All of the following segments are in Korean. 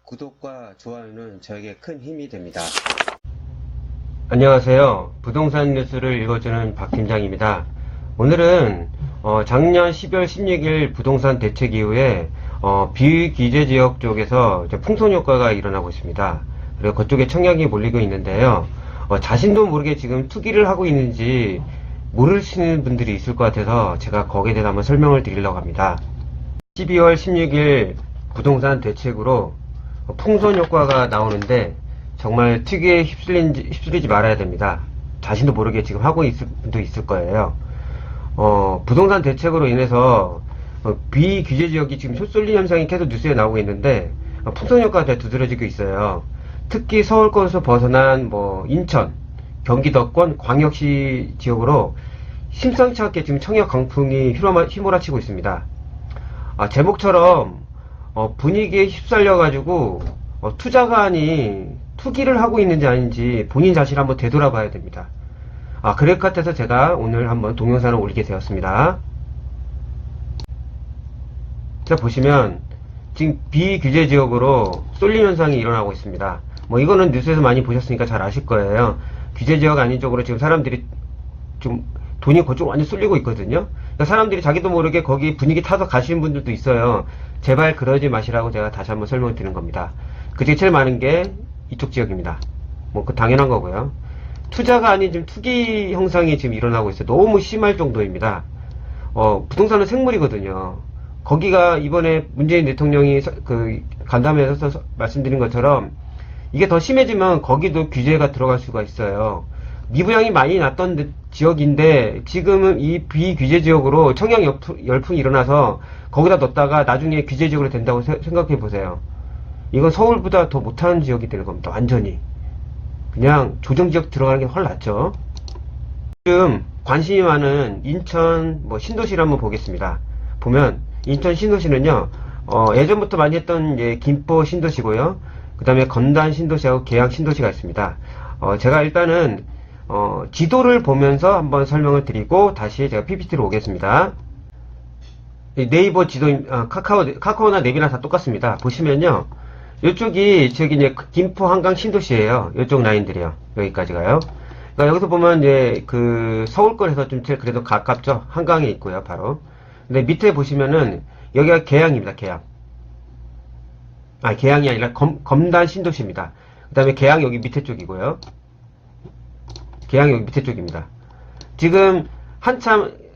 구독과 좋아요는 저에게 큰 힘이 됩니다. 안녕하세요. 부동산 뉴스를 읽어주는 박 팀장입니다. 오늘은 작년 12월 16일 부동산 대책 이후에 비규제 지역 쪽에서 풍선 효과가 일어나고 있습니다. 그리고 그쪽에 청약이 몰리고 있는데요. 자신도 모르게 지금 투기를 하고 있는지 모르시는 분들이 있을 것 같아서 제가 거기에 대해서 한번 설명을 드리려고 합니다. 12월 16일 부동산 대책으로 풍선 효과가 나오는데 정말 특유에 휩쓸리지 말아야 됩니다. 자신도 모르게 지금 하고 있을 분도 있을 거예요. 부동산 대책으로 인해서 비규제 지역이 지금 휩쓸린 현상이 계속 뉴스에 나오고 있는데 풍선 효과가 두드러지고 있어요. 특히 서울권에서 벗어난 인천, 경기도권, 광역시 지역으로 심상치 않게 지금 청약 강풍이 휘몰아치고 있습니다. 제목처럼 분위기에 휩쓸려 가지고 투자가 아닌 투기를 하고 있는지 아닌지 본인 자신을 한번 되돌아봐야 됩니다. 그럴 것 같아서 제가 오늘 한번 동영상을 올리게 되었습니다. 자, 보시면 지금 비규제 지역으로 쏠림 현상이 일어나고 있습니다. 이거는 뉴스에서 많이 보셨으니까 잘 아실 거예요. 규제 지역 아닌 쪽으로 지금 사람들이 좀 돈이 그쪽 완전 쏠리고 있거든요. 그러니까 사람들이 자기도 모르게 거기 분위기 타서 가시는 분들도 있어요. 제발 그러지 마시라고 제가 다시 한번 설명을 드리는 겁니다. 그 중에 제일 많은 게 이쪽 지역입니다. 그 당연한 거고요. 투자가 아닌 지금 투기 형상이 지금 일어나고 있어요. 너무 심할 정도입니다. 부동산은 생물이거든요. 거기가 이번에 문재인 대통령이 간담회에서 말씀드린 것처럼 이게 더 심해지면 거기도 규제가 들어갈 수가 있어요. 미분양이 많이 났던 지역인데 지금은 이 비규제 지역으로 청약 열풍이 일어나서 거기다 넣었다가 나중에 규제 지역으로 된다고 생각해 보세요. 이건 서울보다 더 못하는 지역이 되는 겁니다. 완전히 그냥 조정지역 들어가는 게 훨 낫죠. 지금 관심이 많은 인천 신도시를 한번 보겠습니다. 보면 인천 신도시는요, 예전부터 많이 했던 김포 신도시고요, 그 다음에 건단 신도시하고 계양 신도시가 있습니다. 제가 일단은 지도를 보면서 한번 설명을 드리고 다시 제가 PPT로 오겠습니다. 네이버 지도, 카카오나 랩이나 다 똑같습니다. 보시면요, 이쪽이 저기 이제 김포 한강 신도시예요. 이쪽 라인들이요. 여기까지 가요. 그러니까 여기서 보면 이제 서울권에서 좀 제일 그래도 가깝죠. 한강에 있고요, 바로. 근데 밑에 보시면은 여기가 계양입니다. 계양. 계양이 아니라 검단 신도시입니다. 그 다음에 계양 여기 밑에 쪽이고요. 계양 여기 밑에 쪽입니다. 지금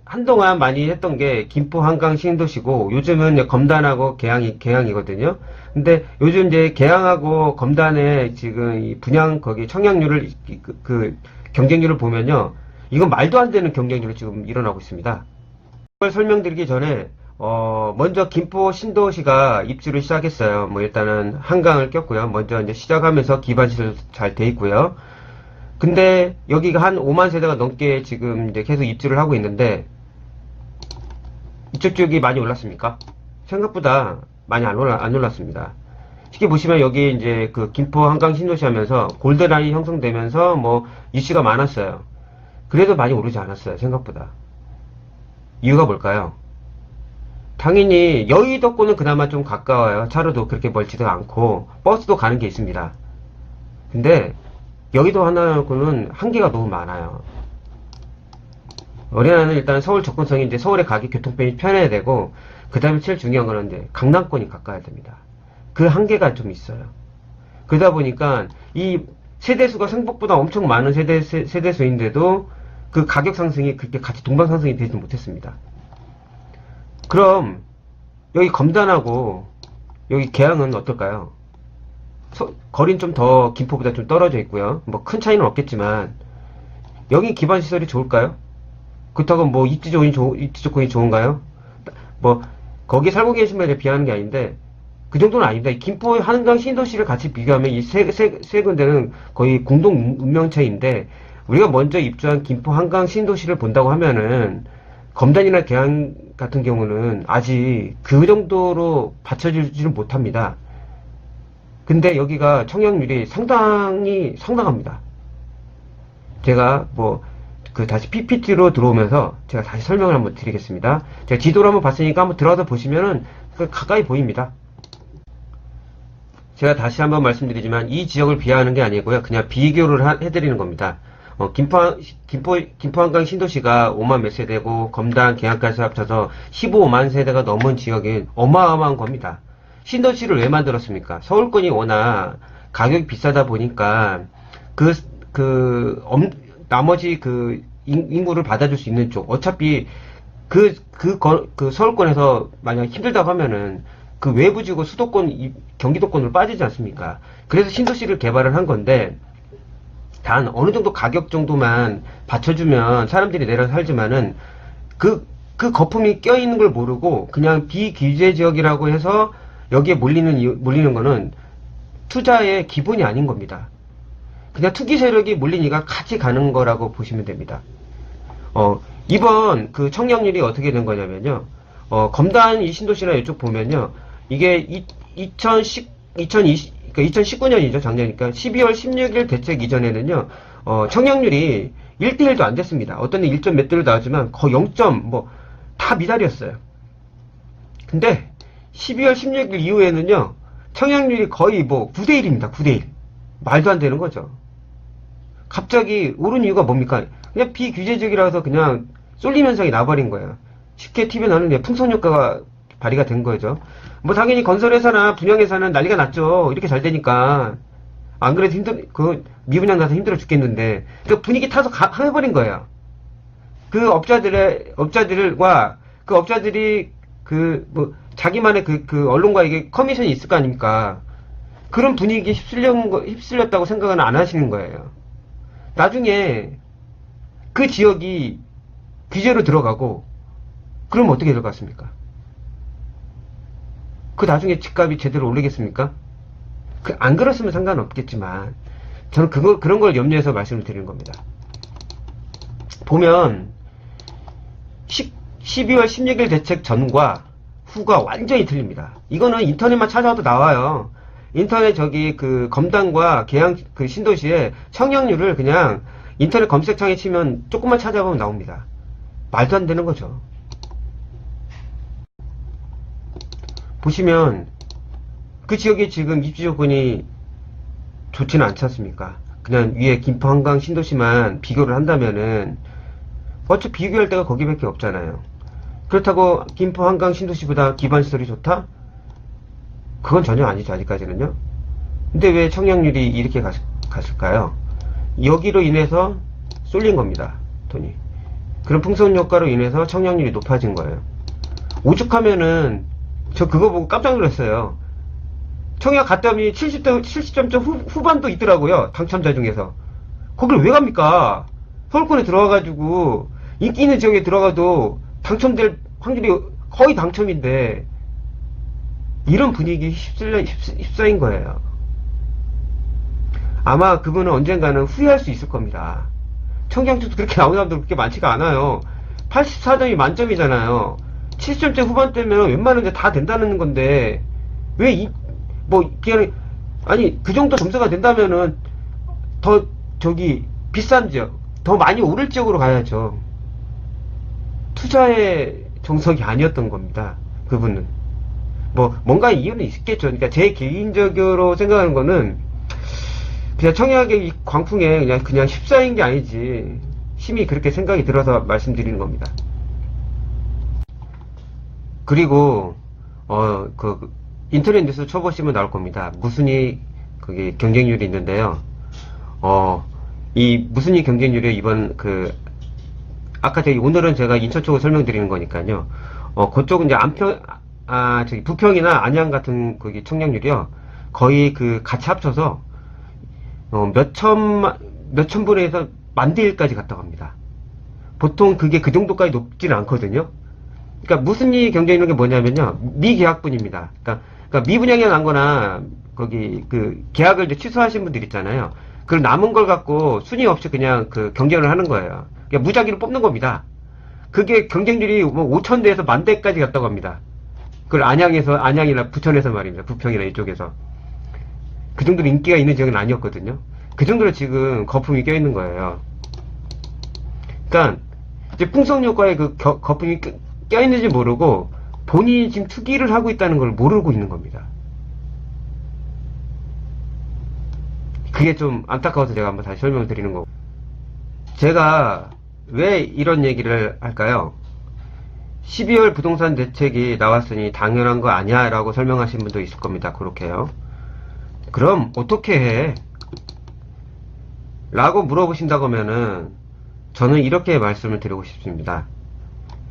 한동안 많이 했던 게 김포 한강 신도시고 요즘은 검단하고 계양이거든요. 근데 요즘 이제 계양하고 검단의 지금 이 분양 거기 청약률을 경쟁률을 보면요, 이건 말도 안 되는 경쟁률이 지금 일어나고 있습니다. 이걸 설명드리기 전에 먼저 김포 신도시가 입주를 시작했어요. 일단은 한강을 꼈고요. 먼저 이제 시작하면서 기반시설 잘 돼 있고요. 근데 여기가 한 5만 세대가 넘게 지금 이제 계속 입주를 하고 있는데 이쪽 지역이 많이 올랐습니까? 생각보다 많이 안 올랐습니다. 쉽게 보시면 여기 이제 김포 한강 신도시 하면서 골드라인이 형성되면서 이슈가 많았어요. 그래도 많이 오르지 않았어요. 생각보다. 이유가 뭘까요? 당연히 여의도권은 그나마 좀 가까워요. 차로도 그렇게 멀지도 않고 버스도 가는 게 있습니다. 근데 여의도 하나고는 한계가 너무 많아요. 어린아이는 일단 서울 접근성이 이제 서울에 가기 교통편이 편해야 되고, 그 다음에 제일 중요한 거는 이제 강남권이 가까워야 됩니다. 그 한계가 좀 있어요. 그러다 보니까 이 세대수가 생각보다 엄청 많은 세대수인데도 그 가격 상승이 그렇게 같이 동반 상승이 되지 못했습니다. 그럼 여기 검단하고 여기 계양은 어떨까요? 거리는 좀 더 김포보다 좀 떨어져 있고요. 큰 차이는 없겠지만 여기 기반 시설이 좋을까요? 그렇다고 입지 조건이 좋은가요? 거기 살고 계신 분에 비하는 게 아닌데 그 정도는 아닙니다. 김포 한강 신도시를 같이 비교하면 이 세 군데는 거의 공동 운명체인데, 우리가 먼저 입주한 김포 한강 신도시를 본다고 하면은 검단이나 계양 같은 경우는 아직 그 정도로 받쳐주지는 못합니다. 근데 여기가 청약률이 상당합니다. 제가 다시 PPT로 들어오면서 제가 다시 설명을 한번 드리겠습니다. 제가 지도를 한번 봤으니까 한번 들어가서 보시면은 가까이 보입니다. 제가 다시 한번 말씀드리지만 이 지역을 비하하는 게 아니고요. 그냥 비교를 해드리는 겁니다. 김포 한강 신도시가 5만 몇 세대고 검단 계양까지 합쳐서 15만 세대가 넘은 지역인 어마어마한 겁니다. 신도시를 왜 만들었습니까? 서울권이 워낙 가격이 비싸다 보니까 나머지 인구를 받아줄 수 있는 쪽, 어차피 서울권에서 만약 힘들다고 하면은 그 외부 지구 수도권, 경기도권으로 빠지지 않습니까? 그래서 신도시를 개발을 한 건데, 단 어느 정도 가격 정도만 받쳐주면 사람들이 내려 살지만은 그 거품이 껴있는 걸 모르고 그냥 비규제 지역이라고 해서 여기에 몰리는 거는 투자의 기본이 아닌 겁니다. 그냥 투기 세력이 몰리니까 같이 가는 거라고 보시면 됩니다. 이번 그 청약률이 어떻게 된 거냐면요. 검단 이 신도시나 이쪽 보면요. 이게 2019년이죠, 작년이니까. 12월 16일 대책 이전에는요, 청약률이 1대1도 안 됐습니다. 어떤 데 1점 몇 대로 나왔지만, 거의 0점, 다 미달이었어요. 근데, 12월 16일 이후에는요, 청약률이 거의 9대1입니다, 9대1. 말도 안 되는 거죠. 갑자기 오른 이유가 뭡니까? 그냥 비규제적이라서 그냥 쏠림 현상이 나버린 거예요. 쉽게 TV에 나오는 풍선효과가 발휘가 된 거죠. 당연히 건설회사나 분양회사는 난리가 났죠. 이렇게 잘 되니까. 안 그래도 미분양 나서 힘들어 죽겠는데. 그 분위기 타서 해버린 거예요. 그 업자들과 그 업자들이 자기만의 언론과 이게 커미션이 있을 거 아닙니까? 그런 분위기에 휩쓸렸다고 생각은 안 하시는 거예요. 나중에 그 지역이 규제로 들어가고, 그럼 어떻게 될 것 같습니까? 나중에 집값이 제대로 오르겠습니까? 안 그렇으면 상관없겠지만, 저는 그런 걸 염려해서 말씀을 드리는 겁니다. 보면, 12월 16일 대책 전과 후가 완전히 틀립니다. 이거는 인터넷만 찾아도 나와요. 인터넷 검단과 계양 신도시의 청약률을 그냥 인터넷 검색창에 치면 조금만 찾아보면 나옵니다. 말도 안 되는 거죠. 보시면 그 지역에 지금 입지 조건이 좋지는 않지 않습니까? 그냥 위에 김포 한강 신도시만 비교를 한다면은 어차피 비교할 데가 거기밖에 없잖아요. 그렇다고 김포 한강 신도시보다 기반시설이 좋다? 그건 전혀 아니죠, 아직까지는요. 근데 왜 청약률이 이렇게 갔을까요? 여기로 인해서 쏠린 겁니다, 돈이. 그런 풍선 효과로 인해서 청약률이 높아진 거예요. 오죽하면은 저 그거 보고 깜짝 놀랐어요. 청약 갔더니 70점 후반도 있더라고요, 당첨자 중에서. 거길 왜 갑니까? 서울권에 들어와가지고 인기 있는 지역에 들어가도 당첨될 확률이 거의 당첨인데 이런 분위기에 휩싸인 거예요. 아마 그분은 언젠가는 후회할 수 있을 겁니다. 청약률도 그렇게 나오는 사람들 그렇게 많지가 않아요. 84점이 만점이잖아요. 70점대 후반대면 웬만한 게 다 된다는 건데 왜 그 정도 점수가 된다면은 더 비싼 지역, 더 많이 오를 지역으로 가야죠. 투자의 정석이 아니었던 겁니다, 그분은. 뭔가 이유는 있겠죠. 그러니까 제 개인적으로 생각하는 거는 그냥 청약의 이 광풍에 그냥 휩싸인 게 아니지, 심히 그렇게 생각이 들어서 말씀드리는 겁니다. 그리고 인터넷 뉴스 쳐보시면 나올 겁니다. 무순위 그게 경쟁률이 있는데요. 이 무순위 경쟁률이 이번 아까 오늘은 제가 인천 쪽을 설명드리는 거니까요. 그쪽은 이제 부평이나 안양 같은 거기 청약률이요. 거의 같이 합쳐서 몇천 분에서 만대 1까지 갔다고 합니다. 보통 그게 그 정도까지 높지는 않거든요. 그러니까 무순위 경쟁률이 뭐냐면요, 미계약분입니다. 그러니까 미분양이 난 거나 계약을 이제 취소하신 분들 있잖아요. 그 남은 걸 갖고 순위 없이 그냥 경쟁을 하는 거예요. 그러니까 무작위로 뽑는 겁니다. 그게 경쟁률이 5,000대에서 만대까지 갔다고 합니다. 그걸 안양이나 부천에서 말입니다. 부평이나 이쪽에서. 그 정도로 인기가 있는 지역은 아니었거든요. 그 정도로 지금 거품이 껴있는 거예요. 그러니까 이제 풍성효과에 거품이 껴있는지 모르고 본인이 지금 투기를 하고 있다는 걸 모르고 있는 겁니다. 그게 좀 안타까워서 제가 한번 다시 설명을 드리는 거고. 제가 왜 이런 얘기를 할까요? 12월 부동산 대책이 나왔으니 당연한 거 아니야 라고 설명하신 분도 있을 겁니다. 그렇게요. 그럼 어떻게 해? 라고 물어보신다고 하면은 저는 이렇게 말씀을 드리고 싶습니다.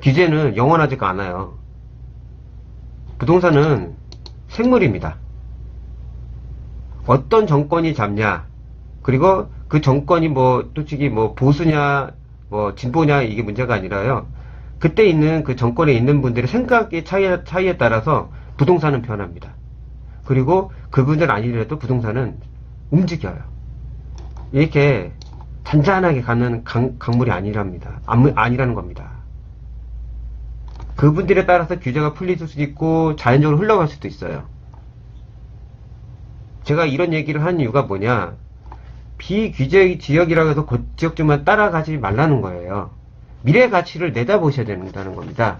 규제는 영원하지가 않아요. 부동산은 생물입니다. 어떤 정권이 잡냐, 그리고 그 정권이 뭐 솔직히 뭐 보수냐 뭐 진보냐 이게 문제가 아니라요. 그때 있는 그 정권에 있는 분들의 생각의 차이에 따라서 부동산은 변합니다. 그리고 그분들 아니더라도 부동산은 움직여요. 이렇게 잔잔하게 가는 강물이 아니랍니다. 아니라는 겁니다. 그분들에 따라서 규제가 풀릴 수도 있고 자연적으로 흘러갈 수도 있어요. 제가 이런 얘기를 하는 이유가 뭐냐, 비규제 지역이라고 해서 그 지역들만 따라가지 말라는 거예요. 미래 가치를 내다보셔야 된다는 겁니다.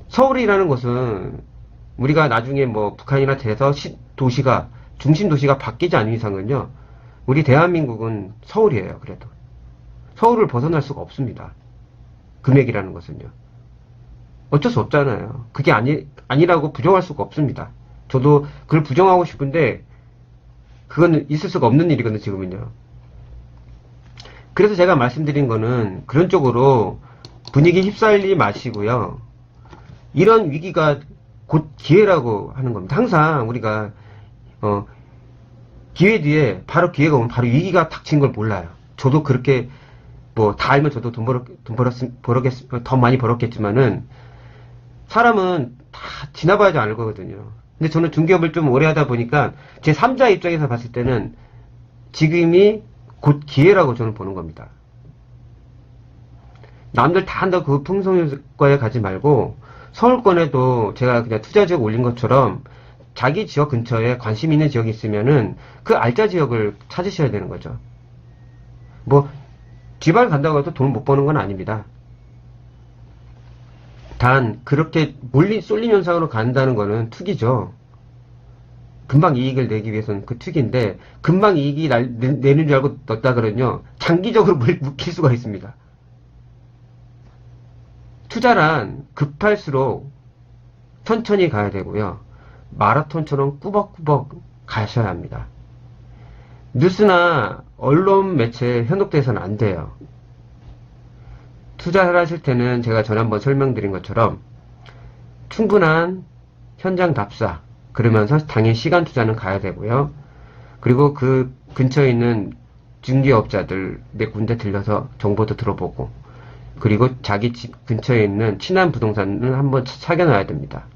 서울이라는 곳은 우리가 나중에 뭐 북한이나 돼서 도시가 중심 도시가 바뀌지 않는 이상은요, 우리 대한민국은 서울이에요. 그래도 서울을 벗어날 수가 없습니다. 금액이라는 것은요. 어쩔 수 없잖아요. 그게 아니라고 부정할 수가 없습니다. 저도 그걸 부정하고 싶은데 그건 있을 수가 없는 일이거든요, 지금은요. 그래서 제가 말씀드린 거는 그런 쪽으로 분위기 휩쓸리지 마시고요. 이런 위기가 곧 기회라고 하는 겁니다. 항상 우리가 기회 뒤에 바로 기회가 오면 바로 위기가 닥친 걸 몰라요. 저도 그렇게 뭐 다 알면 저도 더 많이 벌었겠지만은 사람은 다 지나봐야지 알 거거든요. 근데 저는 중개업을 좀 오래 하다 보니까 제 3자 입장에서 봤을 때는 지금이 곧 기회라고 저는 보는 겁니다. 남들 다 한다고 그 풍성효과에 가지 말고 서울권에도 제가 그냥 투자지역 올린 것처럼 자기 지역 근처에 관심 있는 지역이 있으면은 그 알짜 지역을 찾으셔야 되는 거죠. 뭐 지발 간다고 해도 돈 못 버는 건 아닙니다. 단 그렇게 쏠림 현상으로 간다는 거는 투기죠. 금방 이익을 내기 위해서는 그 투기인데, 금방 이익이 내는 줄 알고 넣었다 그러면요 장기적으로 묵힐 수가 있습니다. 투자란 급할수록 천천히 가야 되고요, 마라톤처럼 꾸벅꾸벅 가셔야 합니다. 뉴스나 언론 매체에 현혹돼서는 안 돼요. 투자를 하실 때는 제가 전에 한번 설명드린 것처럼 충분한 현장 답사, 그러면서 당연히 시간 투자는 가야 되고요. 그리고 그 근처에 있는 중개업자들 몇 군데 들려서 정보도 들어보고, 그리고 자기 집 근처에 있는 친한 부동산을 한번 사겨놔야 됩니다.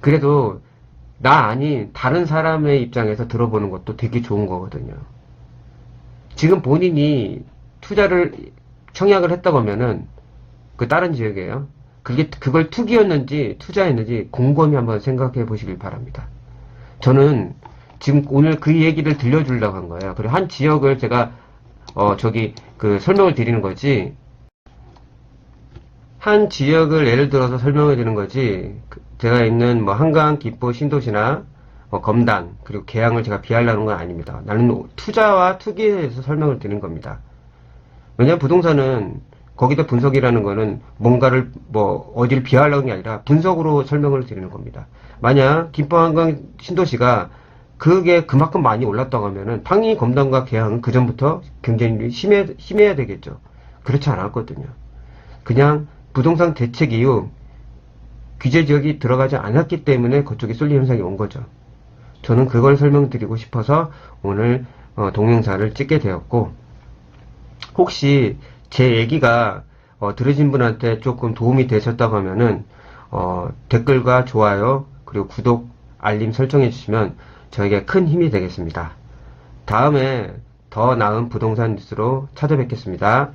그래도 나 아닌 다른 사람의 입장에서 들어보는 것도 되게 좋은 거거든요. 지금 본인이 투자를 청약을 했다고 하면은 그 다른 지역이에요. 그걸 투기였는지 투자했는지 곰곰이 한번 생각해 보시길 바랍니다. 저는 지금 오늘 그 얘기를 들려주려고 한 거예요. 그리고 한 지역을 제가 설명을 드리는 거지, 한 지역을 예를 들어서 설명을 드리는 거지, 제가 있는 뭐 한강, 김포, 신도시나 검단, 그리고 계양을 제가 비하하려는 건 아닙니다. 나는 투자와 투기에 대해서 설명을 드리는 겁니다. 왜냐하면 부동산은 거기다 분석이라는 거는 뭔가를 어디를 비하하려는 게 아니라 분석으로 설명을 드리는 겁니다. 만약 김포, 한강, 신도시가 그게 그만큼 많이 올랐다고 하면은 당연히 검단과 계양은 그 전부터 경쟁률이 심해야 되겠죠. 그렇지 않았거든요. 그냥 부동산 대책 이후 규제 지역이 들어가지 않았기 때문에 그쪽에 쏠림 현상이 온 거죠. 저는 그걸 설명드리고 싶어서 오늘 동영상을 찍게 되었고, 혹시 제 얘기가 들으신 분한테 조금 도움이 되셨다고 하면은 댓글과 좋아요, 그리고 구독, 알림 설정해 주시면 저에게 큰 힘이 되겠습니다. 다음에 더 나은 부동산 뉴스로 찾아뵙겠습니다.